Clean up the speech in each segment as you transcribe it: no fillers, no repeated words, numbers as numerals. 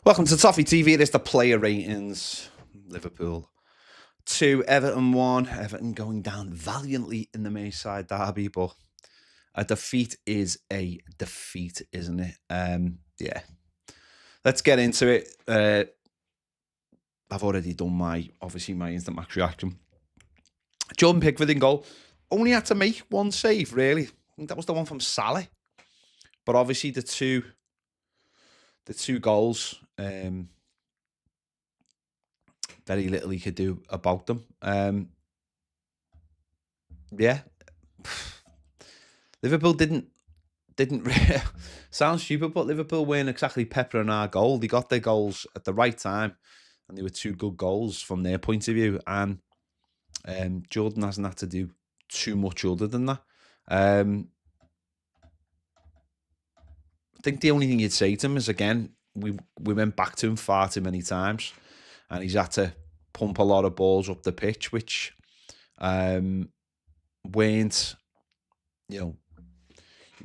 Welcome to Toffee TV. It is the player ratings. Liverpool 2, Everton 1. Everton going down valiantly in the Merseyside derby, but a defeat is a defeat, isn't it? Yeah. Let's get into it. I've already done my instant max reaction. Jordan Pickford in goal. Only had to make one save, really. I think that was the one from Salah. But obviously the two goals, very little he could do about them. Yeah. Liverpool didn't sound stupid, but Liverpool weren't exactly peppering our goal. They got their goals at the right time, and they were two good goals from their point of view. And Jordan hasn't had to do too much other than that. I think the only thing you'd say to him is, again, we went back to him far too many times, and he's had to pump a lot of balls up the pitch, which weren't,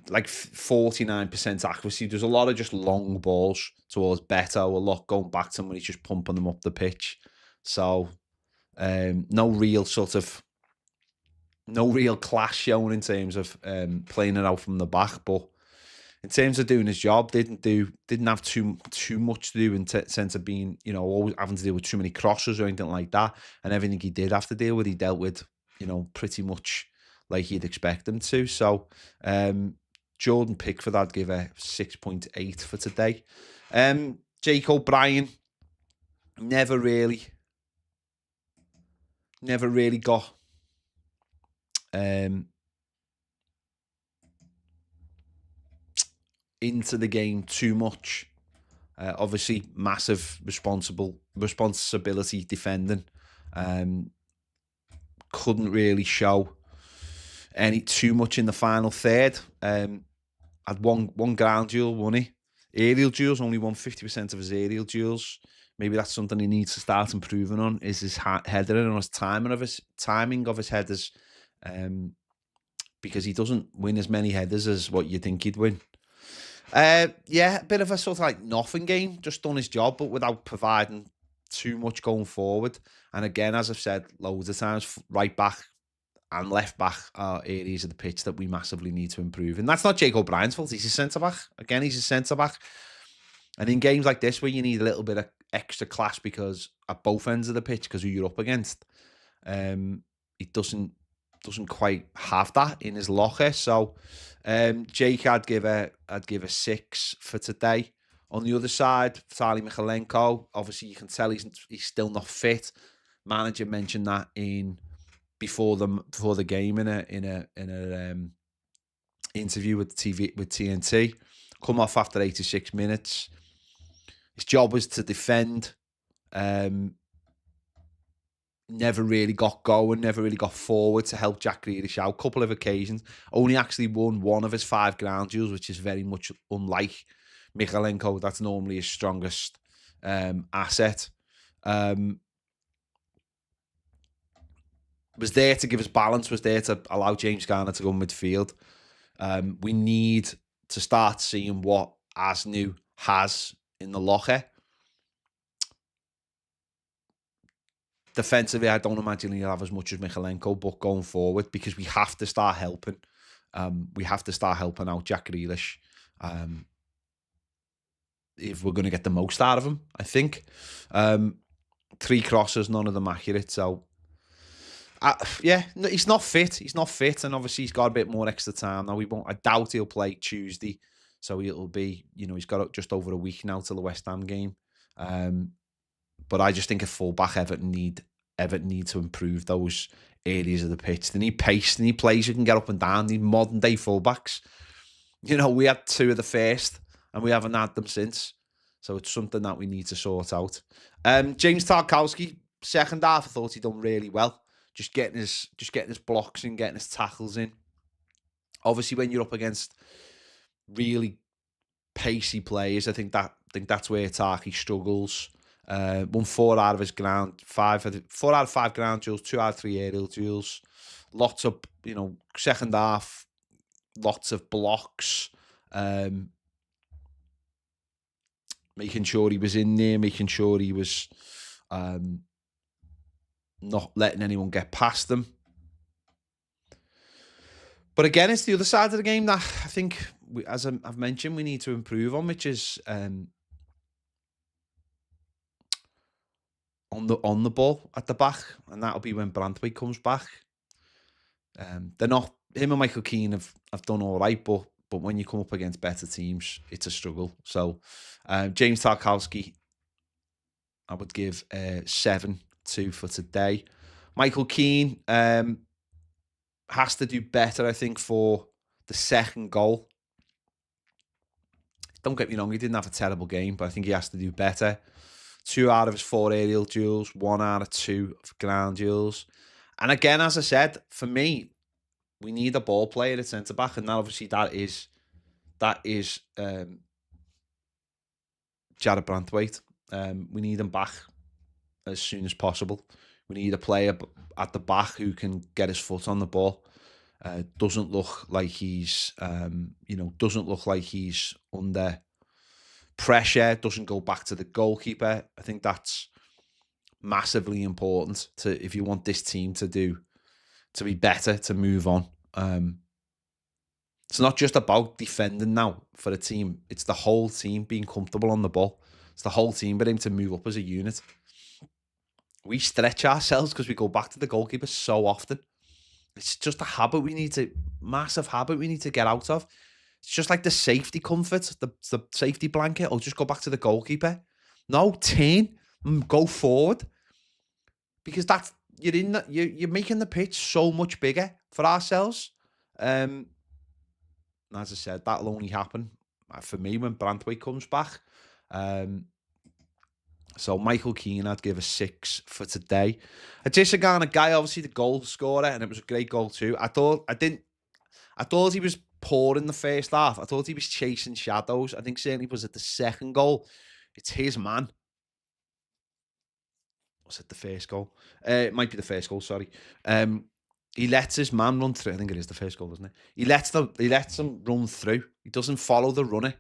like 49% accuracy. There's a lot of just long balls towards Beto, a lot going back to him when he's just pumping them up the pitch. So no real class shown in terms of playing it out from the back, but in terms of doing his job, didn't have too much to do in sense of being, always having to deal with too many crosses or anything like that. And everything he did have to deal with, he dealt with, pretty much like you'd expect him to. So Jordan Pickford, I'd give a 6.8 for today. Jake O'Brien, never really got into the game too much. Obviously, massive responsibility defending. Couldn't really show any too much in the final third. Had one ground duel, won he? Aerial duels, only won 50% of his aerial duels. Maybe that's something he needs to start improving on, is his headering and his timing of his headers. Because he doesn't win as many headers as what you think he'd win. Yeah, a bit of a sort of like nothing game, just done his job, but without providing too much going forward. And again, as I've said loads of times, right back and left back are areas of the pitch that we massively need to improve. And that's not Jake O'Brien's fault. He's a centre-back. Again, he's a centre-back. And in games like this, where you need a little bit of extra class because at both ends of the pitch, because who you're up against, he doesn't quite have that in his locker. So Jake, I'd give a 6 for today. On the other side, Vitaly Mykolenko, obviously you can tell he's still not fit. Manager mentioned that before the game in a interview with TNT. Come off after 86 minutes. His job was to defend. Never really got going, never really got forward to help Jack Grealish out. A couple of occasions. Only actually won one of his 5 ground duels, which is very much unlike Mykolenko. That's normally his strongest asset. Was there to give us balance, was there to allow James Garner to go midfield. We need to start seeing what Asnu has in the locker. Defensively, I don't imagine he'll have as much as Mykolenko, but going forward, because we have to start helping. We have to start helping out Jack Grealish if we're going to get the most out of him, I think. 3 crosses, none of them accurate. So, yeah, no, he's not fit. He's not fit, and obviously he's got a bit more extra time now. I doubt he'll play Tuesday, so it'll be, he's got just over a week now till the West Ham game. But I just think a fullback, Everton need to improve those areas of the pitch. They need pace. They need players who can get up and down. They need modern day fullbacks. We had 2 of the first, and we haven't had them since. So it's something that we need to sort out. James Tarkowski, second half, I thought he done really well. Just getting his blocks in, getting his tackles in. Obviously, when you're up against really pacey players, I think that's where Tarky struggles. Won 4 out of his ground, 4 out of 5 ground duels, 2 out of 3 aerial duels. Lots of, second half, lots of blocks. making sure he was in there, making sure he was not letting anyone get past them. But again, it's the other side of the game that I think, as I've mentioned, we need to improve on, which is on the ball at the back, and that'll be when Branthwaite comes back. They're not, him and Michael Keane have done all right, but when you come up against better teams, it's a struggle. So James Tarkowski, I would give 7-2 for today. Michael Keane has to do better, I think, for the second goal. Don't get me wrong, he didn't have a terrible game, but I think he has to do better. 2 out of his 4 aerial duels, 1 out of 2 of ground duels. And again, as I said, for me, we need a ball player at centre-back, and now obviously that is Jared Branthwaite. We need him back as soon as possible. We need a player at the back who can get his foot on the ball. Doesn't look like he's, doesn't look like he's under pressure. Doesn't go back to the goalkeeper. I think that's massively important if you want this team to be better, to move on. It's not just about defending now for a team. It's the whole team being comfortable on the ball. It's the whole team being able to move up as a unit. We stretch ourselves because we go back to the goalkeeper so often. It's just a massive habit we need to get out of. It's just like the safety comfort, the safety blanket. I'll just go back to the goalkeeper. No, turn and go forward. Because you're making the pitch so much bigger for ourselves. As I said, that'll only happen for me when Branthwaite comes back. So Michael Keane, I'd give a 6 for today. Adesina Guy, obviously the goal scorer, and it was a great goal too. I thought he was poor in the first half. I thought he was chasing shadows. I think certainly was at the second goal. It's his man. Was it the first goal? It might be the first goal, sorry. He lets his man run through. I think it is the first goal, isn't it? He lets him run through. He doesn't follow the runner.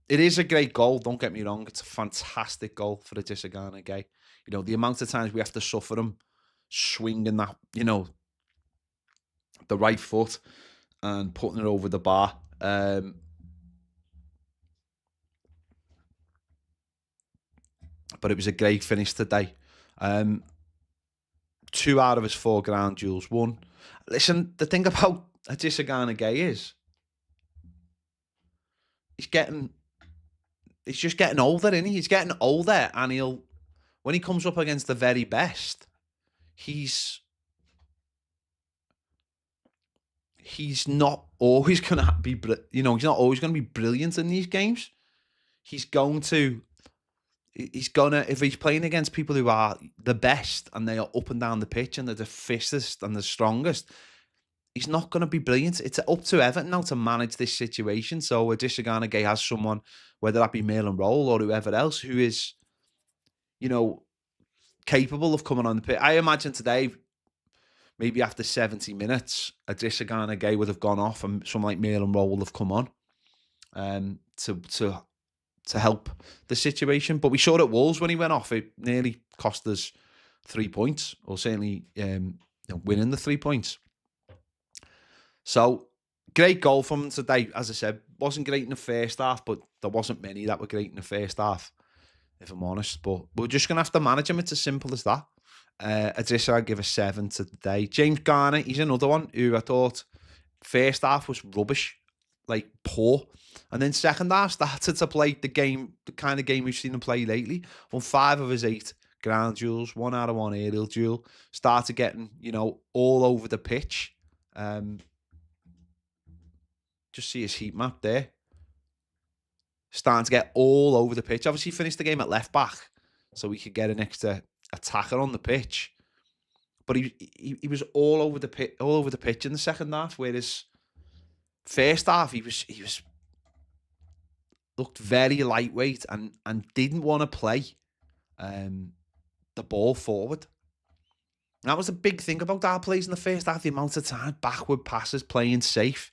It is a great goal, don't get me wrong. It's a fantastic goal for Adesina Guy. The amount of times we have to suffer him swinging that, the right foot and putting it over the bar. But it was a great finish today. 2 out of his 4 ground duels won. Listen, the thing about Adesina Guy is he's just getting older, isn't he? He's getting older, and when he comes up against the very best, he's not always going to be, he's not always going to be brilliant in these games. If he's playing against people who are the best and they are up and down the pitch and they're the fittest and the strongest, he's not going to be brilliant. It's up to Everton now to manage this situation. So Adesina Guy has someone, whether that be Mail Roll or whoever else, who is, capable of coming on the pitch. I imagine today, maybe after 70 minutes, Adesina Guy would have gone off and someone like Mail Roll will have come on to help the situation. But we saw at Wolves when he went off, it nearly cost us 3 points, or certainly winning the 3 points. So, great goal from him today. As I said, wasn't great in the first half, but there wasn't many that were great in the first half, if I'm honest. But we're just going to have to manage him. It's as simple as that. Adesina, I'd give a 7 today. James Garner, he's another one who I thought first half was rubbish, like poor. And then second half started to play the kind of game we've seen him play lately. Won 5 of his 8 ground duels, 1 out of 1 aerial duel. Started getting, all over the pitch. Just see his heat map there. Starting to get all over the pitch. Obviously, he finished the game at left back, so we could get an extra attacker on the pitch. But he was all over the pitch in the second half. Whereas first half, he looked very lightweight and didn't want to play the ball forward. And that was a big thing about our plays in the first half. The amount of time, backward passes, playing safe.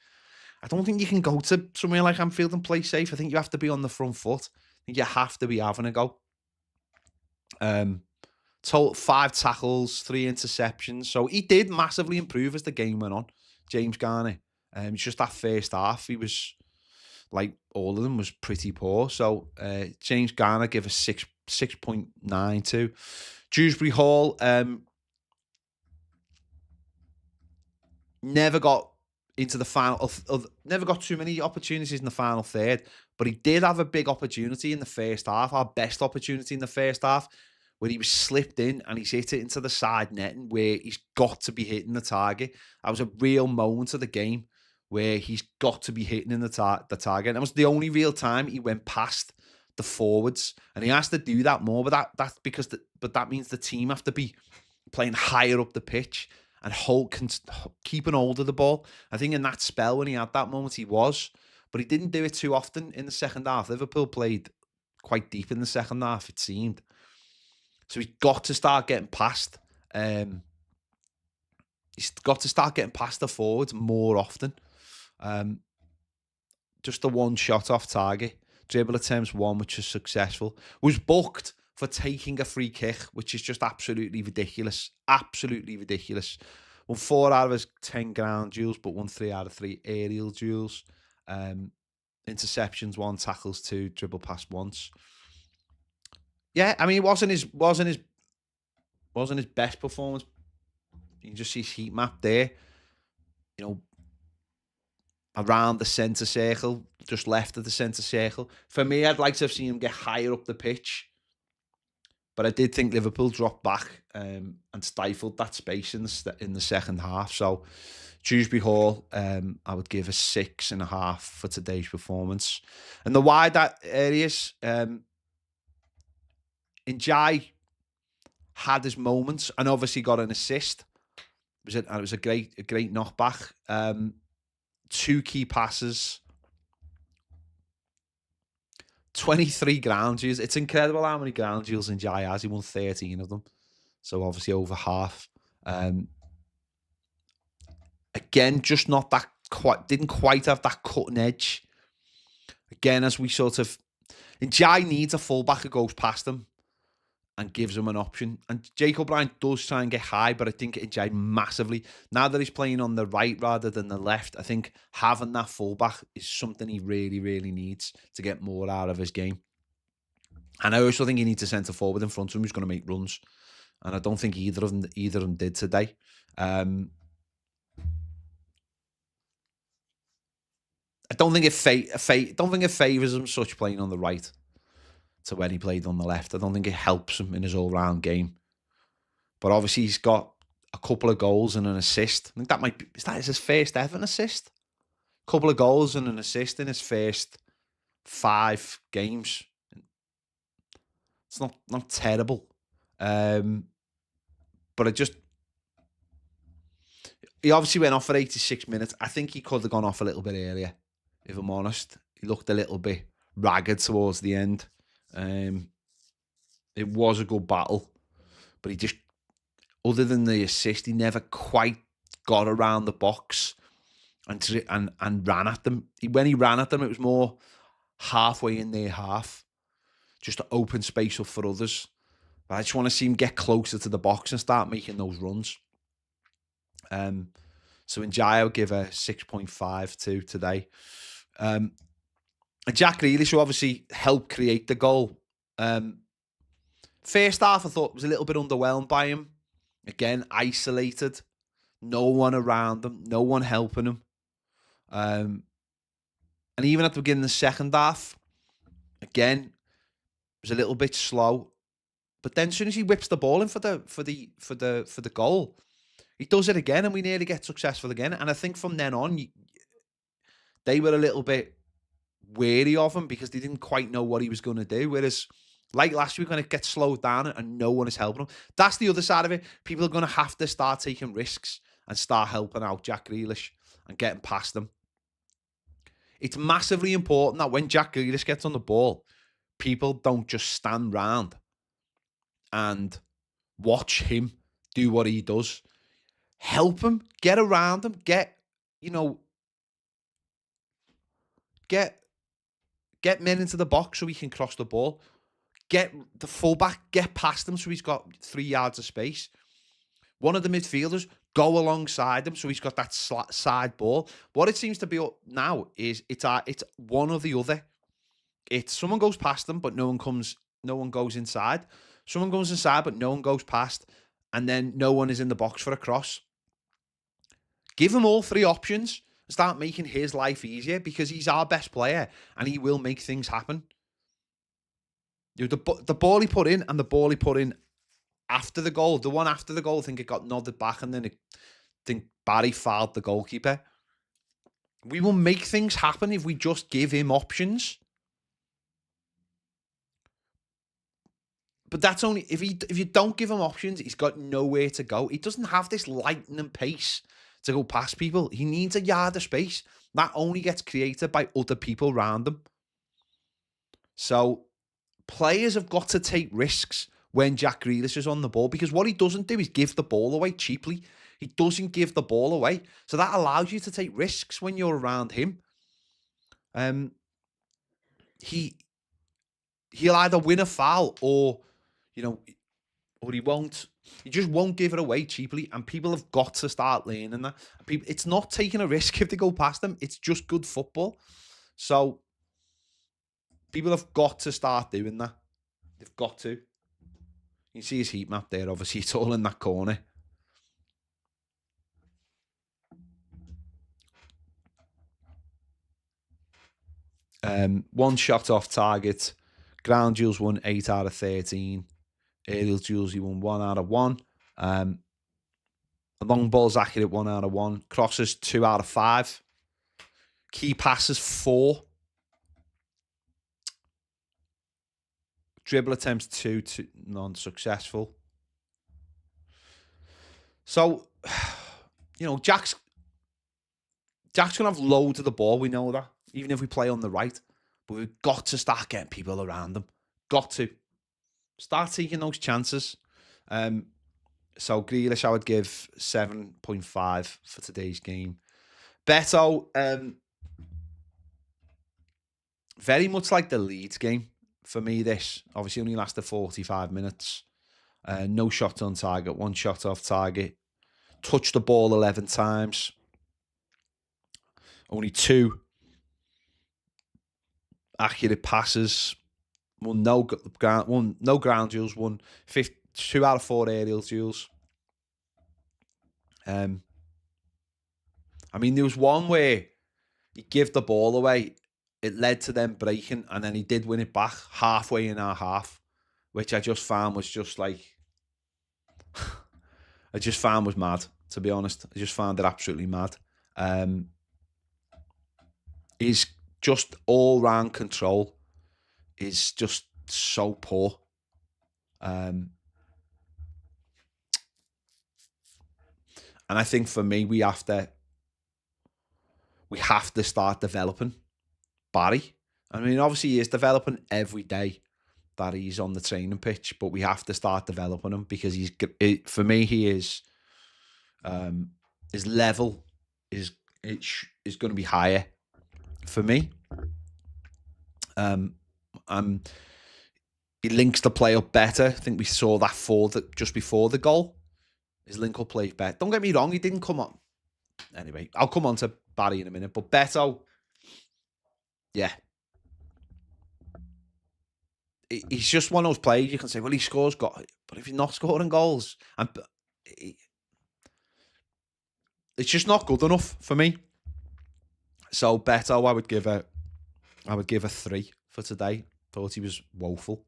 I don't think you can go to somewhere like Anfield and play safe. I think you have to be on the front foot. I think you have to be having a go. Total 5 tackles, 3 interceptions. So he did massively improve as the game went on, James Garner. It's just that first half, he was like all of them was pretty poor. So James Garner gave a 6.92. Dewsbury Hall never got into the final, never got too many opportunities in the final third, but he did have a big opportunity in the first half, our best opportunity in the first half, where he was slipped in and he's hit it into the side netting where he's got to be hitting the target. That was a real moment of the game where he's got to be hitting in the target. And it was the only real time he went past the forwards, and he has to do that more. But that's because that means the team have to be playing higher up the pitch and keeping hold of the ball. I think in that spell when he had that moment, he was, but he didn't do it too often in the second half. Liverpool played quite deep in the second half, it seemed. So he's got to start getting past. He's got to start getting past the forwards more often. Just the one shot off target. Dribble attempts 1, which is successful. Was booked for taking a free kick, which is just absolutely ridiculous. Absolutely ridiculous. Won 4 out of his 10 ground duels, but won 3 out of 3 aerial duels. Interceptions 1, tackles 2, dribble pass once. Yeah, I mean, it wasn't his best performance. You can just see his heat map there. You know, around the centre circle, just left of the centre circle. For me, I'd like to have seen him get higher up the pitch. But I did think Liverpool dropped back and stifled that space in the second half. So Dewsbury Hall, I would give a 6.5 for today's performance. And the wide areas, Njai had his moments and obviously got an assist. It was a great knockback. 2 key passes. 23 ground duels. It's incredible how many ground duels Njai has. He won 13 of them. So obviously over half. Again, just not that didn't quite have that cutting edge. Again, as we sort of, Njai needs a fullback who goes past him and gives him an option. And Jake O'Brien does try and get high, but I think Njai massively, now that he's playing on the right rather than the left, I think having that fullback is something he really, really needs to get more out of his game. And I also think he needs a centre forward in front of him who's going to make runs. And I don't think either of them did today. I don't think it favours him such playing on the right to when he played on the left. I don't think it helps him in his all-round game. But obviously he's got a couple of goals and an assist. I think that might be, is his first ever assist? A couple of goals and an assist in his first 5 games. It's not terrible. But he obviously went off for 86 minutes. I think he could have gone off a little bit earlier, if I'm honest. He looked a little bit ragged towards the end. It was a good battle, but he just, other than the assist, he never quite got around the box and ran at them. When he ran at them, it was more halfway in their half, just to open space up for others. But I just want to see him get closer to the box and start making those runs. So Njai, I'll give a 6.5 to today. And Jack Grealish, who obviously helped create the goal. First half, I thought was a little bit underwhelmed by him. Again, isolated. No one around him. No one helping him. And even at the beginning of the second half, again, it was a little bit slow. But then as soon as he whips the ball in for the goal, he does it again, and we nearly get successful again. And I think from then on, they were a little bit wary of him because they didn't quite know what he was going to do. Whereas, like last week, when it gets slowed down and no one is helping him, that's the other side of it. People are going to have to start taking risks and start helping out Jack Grealish and getting past them. It's massively important that when Jack Grealish gets on the ball, people don't just stand round and watch him do what he does. Help him, get around him, get men into the box so he can cross the ball. Get the fullback, get past him so he's got 3 yards of space. One of the midfielders, go alongside him so he's got that side ball. What it seems to be now is it's one or the other. It's someone goes past them, but no one goes inside. Someone goes inside, but no one goes past. And then no one is in the box for a cross. Give him all 3 options. Start making his life easier because he's our best player and he will make things happen. You know, the ball he put in and the ball he put in after the goal, the one after the goal, I think it got nodded back and then I think Barry fouled the goalkeeper. We will make things happen if we just give him options. But that's only if you don't give him options, he's got nowhere to go. He doesn't have this lightning pace to go past people. He needs a yard of space. That only gets created by other people around him. So players have got to take risks when Jack Grealish is on the ball because what he doesn't do is give the ball away cheaply. He doesn't give the ball away. So that allows you to take risks when you're around him. He'll either win a foul or he won't. He just won't give it away cheaply, and people have got to start learning that. It's not taking a risk if they go past them. It's just good football. So people have got to start doing that. They've got to. You can see his heat map there. Obviously, it's all in that corner. One shot off target. Ground duels won 8 out of 13. Aerial duels, he won 1 out of 1. Long balls accurate, 1 out of 1. Crosses, 2 out of 5. Key passes, 4. Dribble attempts, 2 non-successful. So, Jack's going to have loads of the ball. We know that, even if we play on the right. But we've got to start getting people around him. Got to. Start taking those chances. So Grealish, I would give 7.5 for today's game. Beto, very much like the Leeds game for me. This obviously only lasted 45 minutes. No shots on target, 1 shot off target. Touched the ball 11 times. Only 2 accurate passes. No ground duels. 2 out of 4 aerial duels. There was one where he gave the ball away. It led to them breaking, and then he did win it back halfway in our half, which I just found was just like, was mad, to be honest. I just found it absolutely mad. His just all-round control is just so poor. And I think for me, we have to start developing Barry. Obviously he is developing every day that he's on the training pitch, but we have to start developing him because for me, he is, his level is going to be higher for me. He links the play up better. I think we saw that just before the goal. His link up play better. Don't get me wrong, he didn't come on. Anyway, I'll come on to Barry in a minute. But Beto, yeah. He's just one of those players you can say, well, he scores goals. But if he's not scoring goals, it's just not good enough for me. So Beto, I would give a 3 for today. Thought he was woeful.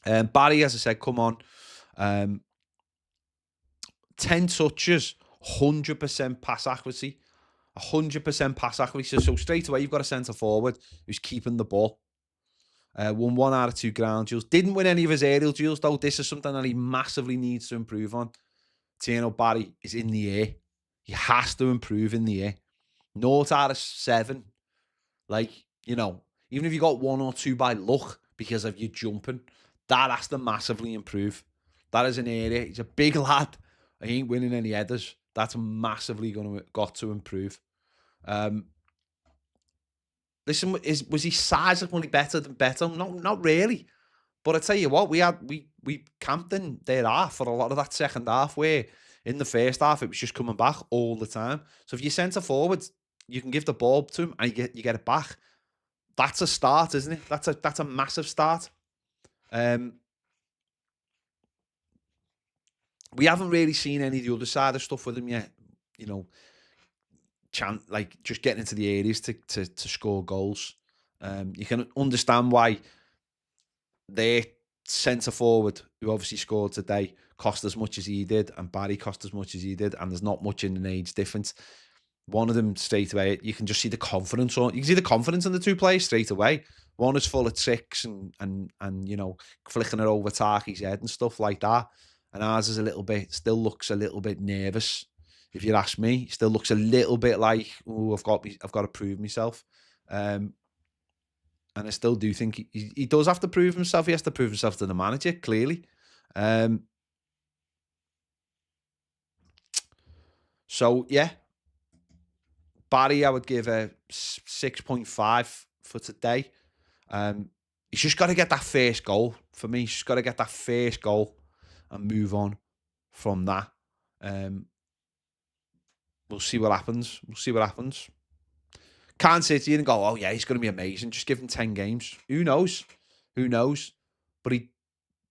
Barry, as I said, come on. 10 touches, 100% pass accuracy. 100% pass accuracy. So straight away, you've got a centre forward who's keeping the ball. Won 1 out of 2 ground duels. Didn't win any of his aerial duels, though. This is something that he massively needs to improve on. Tino Barry is in the air. He has to improve in the air. 0 out of 7. Even if you got 1 or 2 by luck because of you jumping, that has to massively improve. That is an area. He's a big lad. He ain't winning any headers. That's massively got to improve. Listen, was he sizably better than Beto? Not really. But I tell you what, we camped in their half for a lot of that second half, where in the first half it was just coming back all the time. So if you centre forward, you can give the ball to him and you get it back. That's a start, isn't it? That's a massive start. We haven't really seen any of the other side of stuff with him yet. You know, like just getting into the areas to score goals. You can understand why their centre forward, who obviously scored today, cost as much as he did, and Barry cost as much as he did, and there's not much in an age difference. One of them straight away, you can just see the confidence on. You can see the confidence in the two players straight away. One is full of tricks and you know, flicking it over Tarky's head and stuff like that. And ours is still looks a little bit nervous. If you ask me, still looks a little bit like, oh, I've got to prove myself. And I still do think he does have to prove himself. He has to prove himself to the manager, clearly. So, yeah. Barry, I would give a 6.5 for today. He's just got to get that first goal. For me, he's just got to get that first goal and move on from that. We'll see what happens. Can't sit here and go, oh yeah, he's going to be amazing. Just give him 10 games. Who knows? But he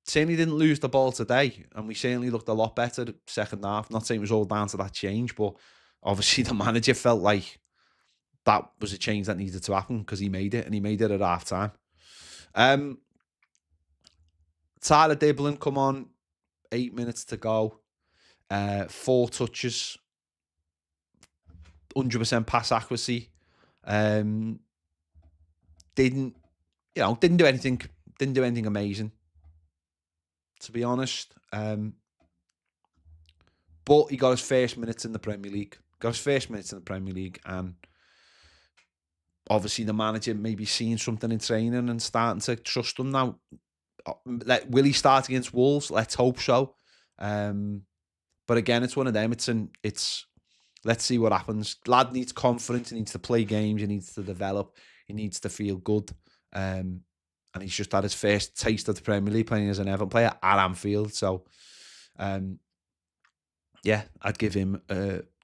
certainly didn't lose the ball today, and we certainly looked a lot better the second half. Not saying it was all down to that change, but obviously the manager felt like that was a change that needed to happen because he made it, and he made it at half time. Tyler Diblin come on, 8 minutes to go. 4 touches, 100% pass accuracy. Didn't do anything amazing, to be honest. But he got his first minutes in the Premier League. And obviously the manager maybe seeing something in training and starting to trust him now. Will he start against Wolves? Let's hope so. But again, it's one of them. It's let's see what happens. Lad needs confidence. He needs to play games. He needs to develop. He needs to feel good. And he's just had his first taste of the Premier League playing as an Everton player at Anfield. So, yeah, I'd give him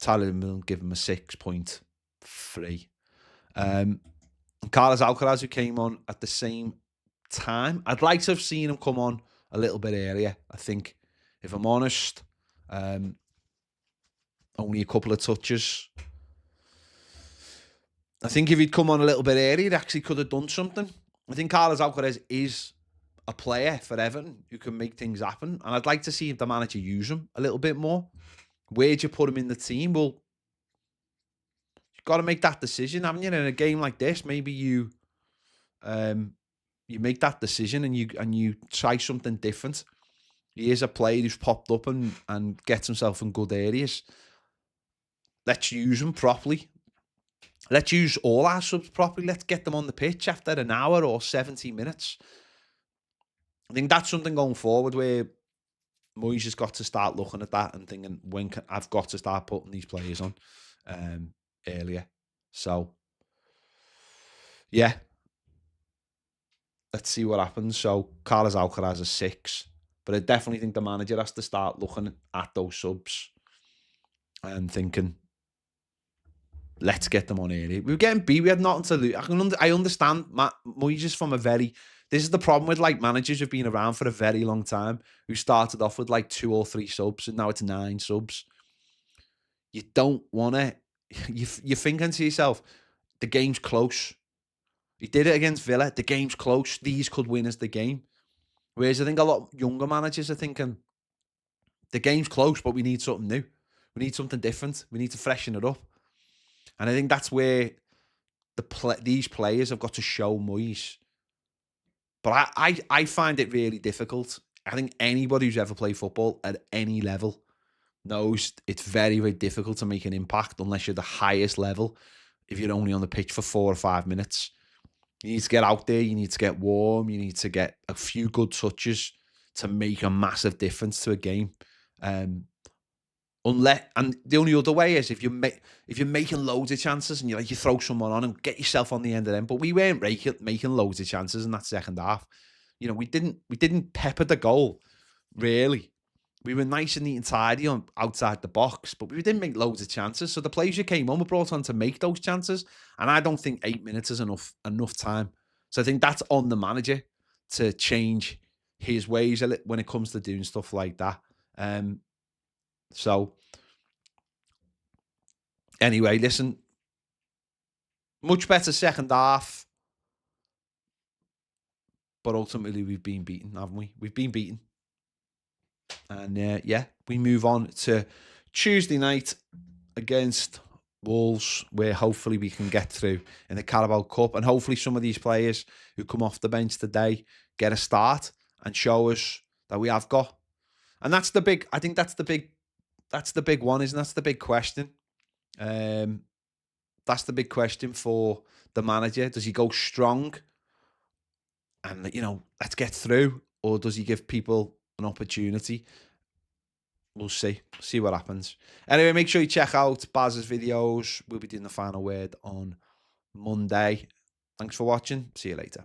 Tyler Mill, give him a 6.3. Carlos Alcaraz, who came on at the same time, I'd like to have seen him come on a little bit earlier. I think, if I'm honest, only a couple of touches. I think if he'd come on a little bit earlier, he actually could have done something. I think Carlos Alcaraz is a player for Everton who can make things happen. And I'd like to see the manager use him a little bit more. Where'd you put him in the team? Well, you've got to make that decision, haven't you? In a game like this, maybe you make that decision and you try something different. He is a player who's popped up and gets himself in good areas. Let's use him properly. Let's use all our subs properly. Let's get them on the pitch after an hour or 70 minutes. I think that's something going forward where Moyes has got to start looking at that and thinking, I've got to start putting these players on earlier. So, yeah. Let's see what happens. So, Carlos Alcaraz is 6. But I definitely think the manager has to start looking at those subs and thinking, let's get them on early. We were getting beat. We had nothing to lose. I understand Moyes is from this is the problem with like managers who've been around for a very long time, who started off with like 2 or 3 subs and now it's 9 subs. You don't want to, you're thinking to yourself, the game's close. He did it against Villa. The game's close. These could win us the game. Whereas I think a lot of younger managers are thinking, the game's close, but we need something new. We need something different. We need to freshen it up. And I think that's where these players have got to show Moyes. But I find it really difficult. I think anybody who's ever played football at any level knows it's very, very difficult to make an impact unless you're the highest level, if you're only on the pitch for 4 or 5 minutes. You need to get out there. You need to get warm. You need to get a few good touches to make a massive difference to a game. Unless, and the only other way is if you're making loads of chances and you throw someone on and get yourself on the end of them. But we weren't making loads of chances in that second half. You know, we didn't pepper the goal really. We were nice and neat and tidy on outside the box, but we didn't make loads of chances. So the players who came on were brought on to make those chances, and I don't think 8 minutes is enough time. So I think that's on the manager to change his ways when it comes to doing stuff like that. So anyway, listen, much better second half, but ultimately we've been beaten, haven't we? We've been beaten. And yeah, we move on to Tuesday night against Wolves, where hopefully we can get through in the Carabao Cup, and hopefully some of these players who come off the bench today get a start and show us that we have got. And that's the big, I think that's the big one, isn't it? That's the big question. That's the big question for the manager. Does he go strong and, you know, let's get through, or does he give people an opportunity? We'll see what happens. Anyway, make sure you check out Baz's videos. We'll be doing the final word on Monday. Thanks for watching. See you later.